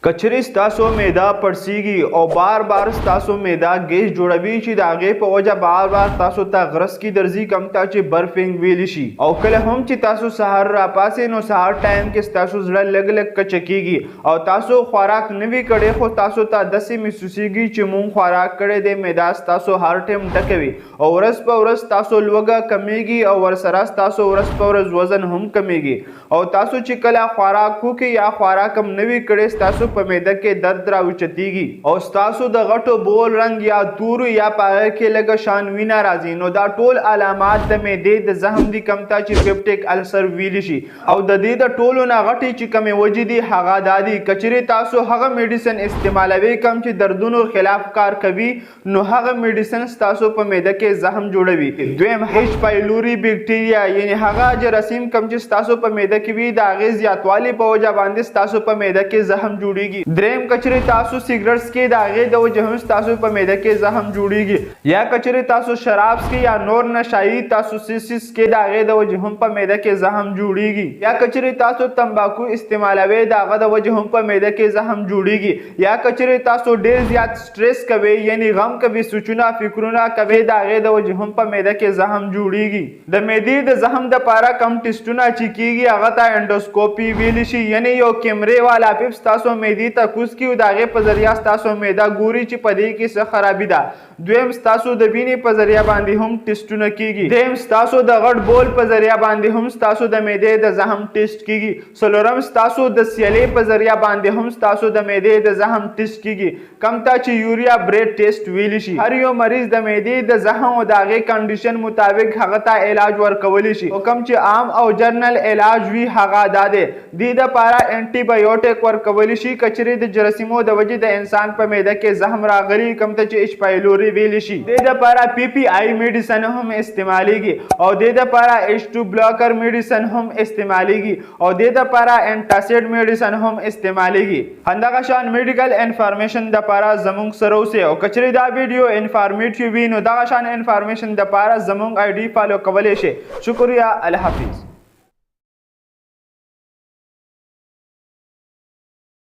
کچری ستاسو معده پړسیږي او بار بار ستاسو معده ګیس جوړوي چې د هغې په وجه بار بار تاسو ته غرس کې درځي کوم ته چې برفنګ ویلی شي او کله هم چې تاسو سهار راپاسئ نو سهار ټایم کې ستاسو زړه لږ لږ کچه کېږي او تاسو خوراک نه وي کړی خو تاسو ته داسې محسوسیږي چې مونږ خوراک کړی دی معده ستاسو هر ټایم ډکه وي او ورځ په ورځ ستاسو لوږه کمیږي او ورسره ستاسو ورځ په ورځ وزن هم کمیږي او تاسو چې کله خوراک وکړئ یا خوراک هم نه وي کړی ستاسو په معده کې درد راوچتیږي او ستاسو د غټو بول رنګ یا تورو یا په هغه کې لږه شان وینه راځي نو دا ټول علامات د معدې د زخم دي کوم ته چې پیپټیک السر ویلی شي او د دې د ټولو نه غټې چې کومې وجې دي هغه دا دي کچرې تاسو هغه میډیسن استعمالوي کوم چې دردونو خلاف کار کوي نو هغه میډیسن ستاسو په معده کې زخم جوړوي دویم ایچ پایلوري بیکټیریا یعنی هغه جراثیم کوم چې ستاسو په معده کې وي د هغې زیاتوالي په وجه باندې ستاسو په معده کې زخم جوړیږي دریم کچری تاسو سیګریټس کې د هغې د وجې هم ستاسو په معده کې زخم جوړیږي یا کچری تاسو شراب کې یا نور نشایي تاسو سیسس کې د هغې د وجې هم په معده کې زخم جوړیږي یا کچری تاسو تمباکو استعمالوي د هغه د وجې هم په معده کې زخم جوړیږي یا کچری تاسو ډیر زیات سټریس کوئ یعنی غم کوي سوچونه فکرونه کوي د هغې د وجې هم په معده کې زخم جوړیږي د معدې د زخم دپاره کم ټسټونه چې کیږي هغه ته انډوسکوپي ویلی شي یعنی یو کیمرې والا پیپ ستاسو معدې ته کوز کی د هغې په ذریعه ستاسو معده ګوري چې په دې کې څه خرابي ده دویم ستاسو د وینې په ذریعه باندې هم ټسټونه کیږي دریم ستاسو د غټ بول په ذریعه باندې هم ستاسو د معدې د زخم ټسټ کیږي څلورم ستاسو د سیلې په ذریعه باندې هم ستاسو د معدې د زخم ټسټ کیږي کوم ته چې یوریا بریډ ټیسټ ویلی شي هر یو مریض د معدې د زخم او د هغې کنډیشن مطابق هغه ته علاج ورکولی شي او کوم چې عام او جرنل علاج وي هغه دا دی دې دپاره انټي بایوټیک ورکولی شي کچرې د جراثیمو د وجې د انسان په معده کې زخم راغلی کوم ته چې ایچ پایلوري ویلی شي دې دپاره پی پی آی میډیسن هم استعمالیږي او دې دپاره ایچ ټو بلاکر میډیسن هم استعمالیږي او دې دپاره انټاسیډ میډیسن هم استعمالیږي همدغه شان میډیکل انفارمیشن دپاره زموږ سره اوسئ او کچرې دا ویډیو انفارمیټیو وي نو دغه شان انفارمیشن دپاره زموږ آی ډي فالو کولی شئ شکریه الله حافظ